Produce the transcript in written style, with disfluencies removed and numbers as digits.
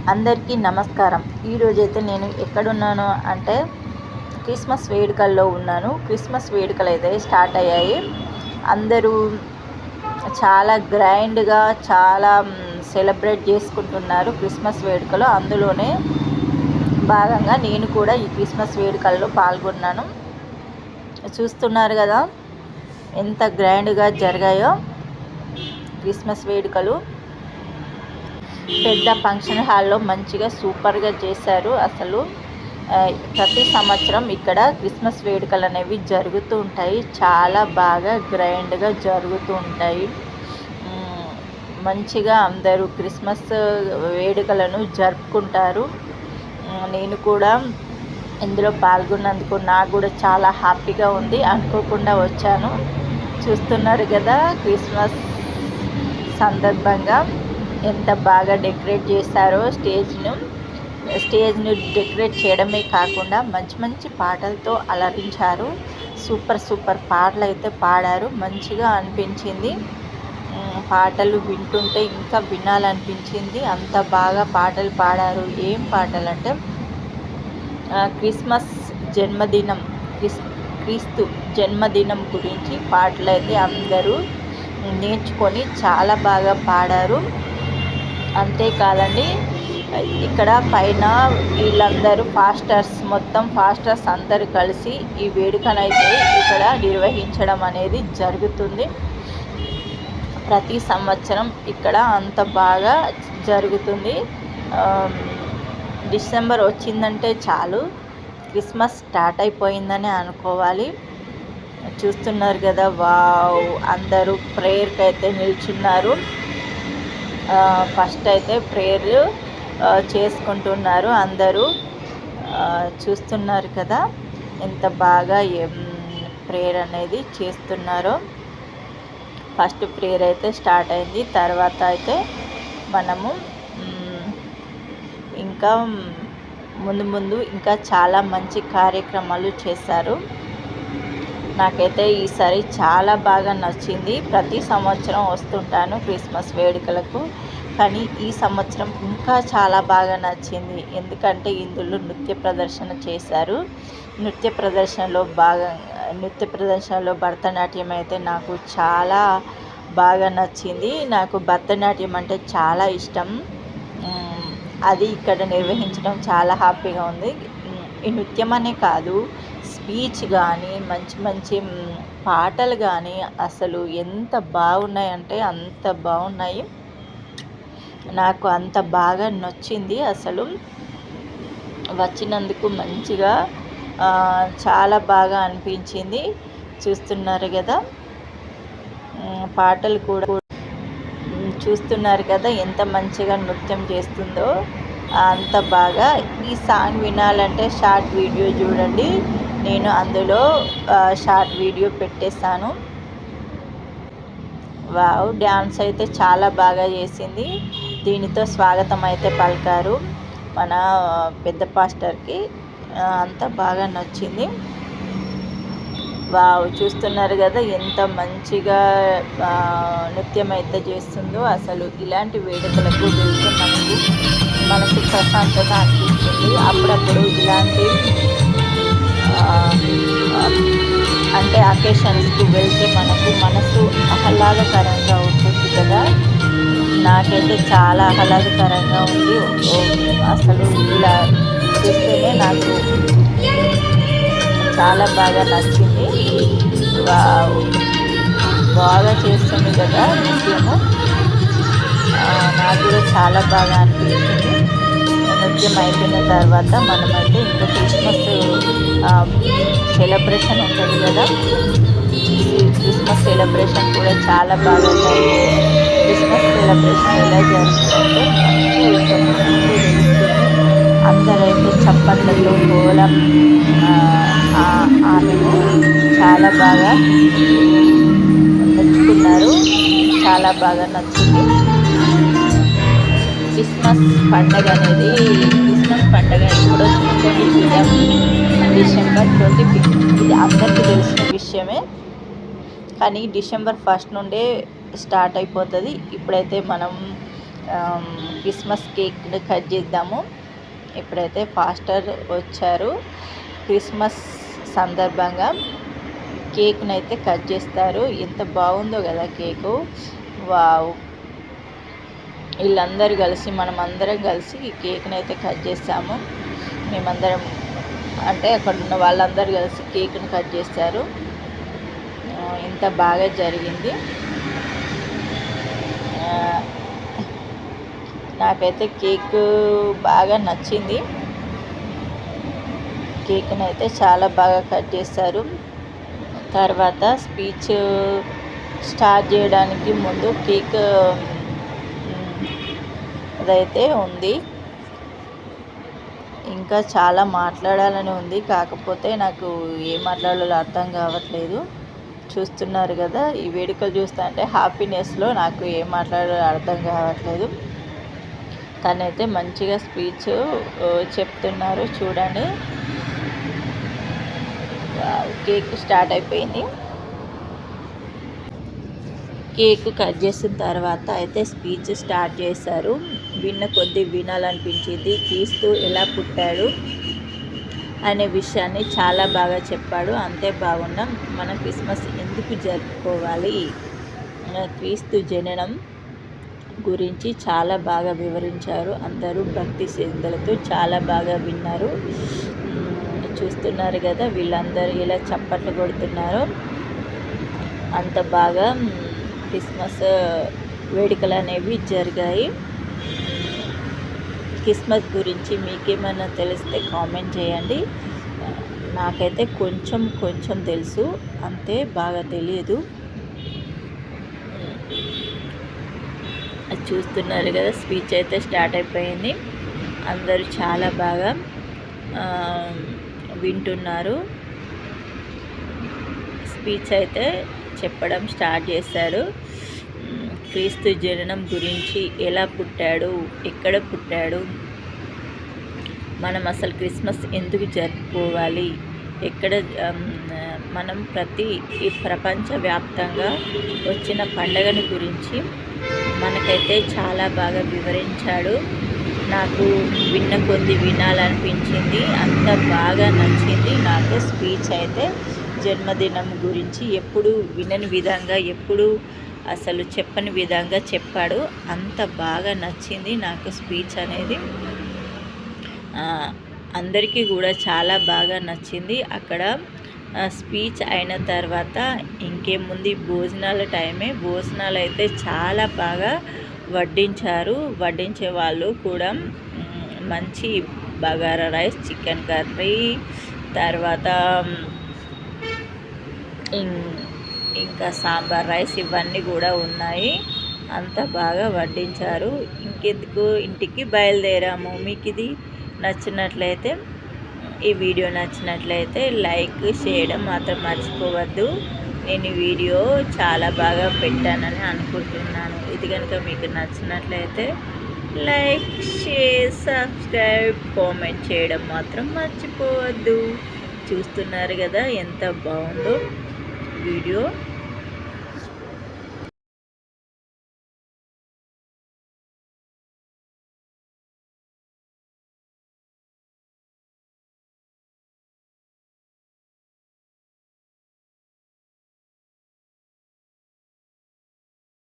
అందరికీ నమస్కారం. ఈరోజైతే నేను ఎక్కడున్నాను అంటే క్రిస్మస్ వేడుకల్లో ఉన్నాను. క్రిస్మస్ వేడుకలు అయితే స్టార్ట్ అయ్యాయి. అందరూ చాలా గ్రాండ్గా చాలా సెలబ్రేట్ చేసుకుంటున్నారు క్రిస్మస్ వేడుకలు. అందులోనే భాగంగా నేను కూడా ఈ క్రిస్మస్ వేడుకల్లో పాల్గొన్నాను. చూస్తున్నారు కదా ఎంత గ్రాండ్గా జరిగాయో క్రిస్మస్ వేడుకలు. పెద్ద ఫంక్షన్ హాల్లో మంచిగా సూపర్గా చేశారు. అసలు ప్రతి సంవత్సరం ఇక్కడ క్రిస్మస్ వేడుకలు అనేవి జరుగుతూ ఉంటాయి. చాలా బాగా గ్రాండ్గా జరుగుతూ ఉంటాయి. మంచిగా అందరూ క్రిస్మస్ వేడుకలను జరుపుకుంటారు. నేను కూడా ఇందులో పాల్గొన్నందుకు నాకు కూడా చాలా హ్యాపీగా ఉంది. అనుకోకుండా వచ్చాను. చూస్తున్నారు కదా క్రిస్మస్ సందర్భంగా ఎంత బాగా డెకరేట్ చేశారో స్టేజ్ను డెకరేట్ చేయడమే కాకుండా మంచి మంచి పాటలతో అలరించారు. సూపర్ పాటలు అయితే పాడారు. మంచిగా అనిపించింది. పాటలు వింటుంటే ఇంకా వినాలనిపించింది. అంత బాగా పాటలు పాడారు. ఏం పాటలు అంటే క్రిస్మస్ జన్మదినం క్రీస్తు జన్మదినం గురించి పాటలు అయితే అందరూ నేర్చుకొని చాలా బాగా పాడారు. అంతేకాదండి, ఇక్కడ పైన వీళ్ళందరూ మొత్తం పాస్టర్స్ అందరూ కలిసి ఈ వేడుకనైతే ఇక్కడ నిర్వహించడం అనేది జరుగుతుంది. ప్రతి సంవత్సరం ఇక్కడ అంత బాగా జరుగుతుంది. డిసెంబర్ వచ్చిందంటే చాలు క్రిస్మస్ స్టార్ట్ అయిపోయిందని అనుకోవాలి. చూస్తున్నారు కదా, వావ్, అందరూ ప్రేయర్కి అయితే నిల్చున్నారు. ఫస్ట్ అయితే ప్రేయర్ చేసుకుంటున్నారు అందరూ. చూస్తున్నారు కదా ఎంత బాగా ప్రేయర్ అనేది చేస్తున్నారో. ఫస్ట్ ప్రేయర్ అయితే స్టార్ట్ అయింది. తర్వాత అయితే మనము ఇంకా ముందు ఇంకా చాలా మంచి కార్యక్రమాలు చేశారు. నాకైతే ఈసారి చాలా బాగా నచ్చింది. ప్రతి సంవత్సరం వస్తుంటాను క్రిస్మస్ వేడుకలకు, కానీ ఈ సంవత్సరం ఇంకా చాలా బాగా నచ్చింది. ఎందుకంటే ఇందులో నృత్య ప్రదర్శన చేశారు. నృత్య ప్రదర్శనలో భరతనాట్యం అయితే నాకు చాలా బాగా నచ్చింది. నాకు భరతనాట్యం అంటే చాలా ఇష్టం. అది ఇక్కడ నిర్వహించడం చాలా హ్యాపీగా ఉంది. ఈ నృత్యం అనే కాదు, స్పీచ్ కానీ మంచి పాటలు కానీ అసలు ఎంత బాగున్నాయంటే అంత బాగున్నాయి. నాకు అంత బాగా నచ్చింది. అసలు వచ్చినందుకు మంచిగా చాలా బాగా అనిపించింది. చూస్తున్నారు కదా పాటలు కూడా చూస్తున్నారు కదా ఎంత మంచిగా నృత్యం చేస్తుందో అంత బాగా. ఈ సాంగ్ వినాలంటే షార్ట్ వీడియో చూడండి. నేను అందులో షార్ట్ వీడియో పెట్టేస్తాను. వావ్, డ్యాన్స్ అయితే చాలా బాగా చేసింది. దీనితో స్వాగతం అయితే పలికారు మన పెద్ద పాస్టర్కి. అంత బాగా నచ్చింది. వావ్, చూస్తున్నారు కదా ఎంత మంచిగా నృత్యం అయితే చేస్తుందో. అసలు ఇలాంటి వేడుకలకు వెళ్తే మనసు ప్రశాంతత అనిపిస్తుంది. అప్పుడప్పుడు ఇలాంటి అంటే అకేషన్స్కి వెళ్తే మనసు ఆహ్లాదకరంగా ఉంటుంది కదా. నాకైతే చాలా ఆహ్లాదకరంగా ఉంది. అసలు ఇలా చూస్తేనే నాకు చాలా బాగా నచ్చింది. బాగా చేస్తుంది కదా నృత్యము. నాకు కూడా చాలా బాగా అనిపించింది. నృత్యం అయిపోయిన తర్వాత మనమైతే ఇంకా క్రిస్మస్ సెలబ్రేషన్ ఉంటుంది కదా. క్రిస్మస్ సెలబ్రేషన్ కూడా చాలా బాగా జరిగింది. క్రిస్మస్ సెలబ్రేషన్ ఎలా జరుగుతుందంటే అందరైతే చప్పట్లతో గోళం ఆమెను చాలా బాగా మెచ్చుకున్నారు. చాలా బాగా నచ్చింది. క్రిస్మస్ పండగ ఎప్పుడో చూద్దాం. డిసెంబర్ 25 ఇది అందరికీ తెలిసిన విషయమే. కానీ డిసెంబర్ 1 నుండే స్టార్ట్ అయిపోతుంది. ఇప్పుడైతే మనం క్రిస్మస్ కేక్ని కట్ చేద్దాము. ఇప్పుడైతే పాస్టర్ వచ్చారు. క్రిస్మస్ సందర్భంగా కేక్ని అయితే కట్ చేస్తారు. ఎంత బాగుందో కదా కేకు. వావ్! వీళ్ళందరూ కలిసి మనమందరం కలిసి ఈ కేక్ని అయితే కట్ చేస్తాము. మేమందరం అంటే అక్కడ ఉన్న వాళ్ళందరూ కలిసి కేక్ని కట్ చేస్తారు. ఇంత బాగా జరిగింది. నాకైతే కేక్ బాగా నచ్చింది. కేక్ని అయితే చాలా బాగా కట్ చేస్తారు. తర్వాత స్పీచ్ స్టార్ట్ చేయడానికి ముందు కేక్ అదైతే ఉంది. ఇంకా చాలా మాట్లాడాలని ఉంది, కాకపోతే నాకు ఏం మాట్లాడాలో అర్థం కావట్లేదు. చూస్తున్నారు కదా, ఈ వేడుకలు చూస్తా అంటే హ్యాపీనెస్లో నాకు ఏం మాట్లాడాలో అర్థం కావట్లేదు. తనైతే మంచిగా స్పీచ్ చెప్తున్నారు చూడండి. కేక్ స్టార్ట్ అయిపోయింది. కేక్ కట్ చేసిన తర్వాత అయితే స్పీచ్ స్టార్ట్ చేశారు. విన్న కొద్దీ వినాలనిపించింది. క్రీస్తు ఎలా పుట్టాడు అనే విషయాన్ని చాలా బాగా చెప్పాడు. అంతే బాగున్నా మనం క్రిస్మస్ ఎందుకు జరుపుకోవాలి, క్రీస్తు జననం గురించి చాలా బాగా వివరించారు. అందరూ భక్తి శ్రద్ధలతో చాలా బాగా విన్నారు. చూస్తున్నారు కదా, వీళ్ళందరూ ఇలా చప్పట్లు కొడుతున్నారు. అంత బాగా క్రిస్మస్ వేడుకలు అనేవి జరిగాయి. క్రిస్మస్ గురించి మీకేమైనా తెలిస్తే కామెంట్ చేయండి. నాకైతే కొంచెం తెలుసు, అంతే, బాగా తెలియదు. చూస్తున్నారు కదా, స్పీచ్ అయితే స్టార్ట్ అయిపోయింది. అందరూ చాలా బాగా వింటున్నారు. స్పీచ్ అయితే చెప్పడం స్టార్ట్ చేశాడు. క్రీస్తు జననం గురించి, ఎలా పుట్టాడు, ఎక్కడ పుట్టాడు, మనం అసలు క్రిస్మస్ ఎందుకు జరుపుకోవాలి, ఎక్కడ మనం ఈ ప్రపంచవ్యాప్తంగా వచ్చిన పండగని గురించి మనకైతే చాలా బాగా వివరించాడు. నాకు విన్న కొద్ది వినాలనిపించింది. అంత బాగా నచ్చింది నాకు స్పీచ్ అయితే. జన్మదినం గురించి ఎప్పుడు వినని విధంగా, ఎప్పుడు అసలు చెప్పని విధంగా చెప్పాడు. అంత బాగా నచ్చింది నాకు స్పీచ్ అనేది. అందరికీ కూడా చాలా బాగా నచ్చింది. అక్కడ స్పీచ్ అయిన తర్వాత ఇంకేముంది, భోజనాల టైమే. భోజనాలు అయితే చాలా బాగా వడ్డించారు. వడ్డించే వాళ్ళు కూడా మంచి బగారా రైస్, చికెన్ కర్రీ, తర్వాత ఇంకా సాంబార్ రైస్, ఇవన్నీ కూడా ఉన్నాయి. అంత బాగా వడ్డించారు. ఇంకెందుకు, ఇంటికి బయలుదేరాము. మీకు ఇది నచ్చినట్లయితే, ఈ వీడియో నచ్చినట్లయితే లైక్ చేయడం మాత్రం మర్చిపోవద్దు. నేను ఈ వీడియో చాలా బాగా పెట్టానని అనుకుంటున్నాను. ఇది కనుక మీకు నచ్చినట్లయితే లైక్, షేర్, సబ్స్క్రైబ్, కామెంట్ చేయడం మాత్రం మర్చిపోవద్దు. చూస్తున్నారు కదా ఎంత బాగుందో వీడియో.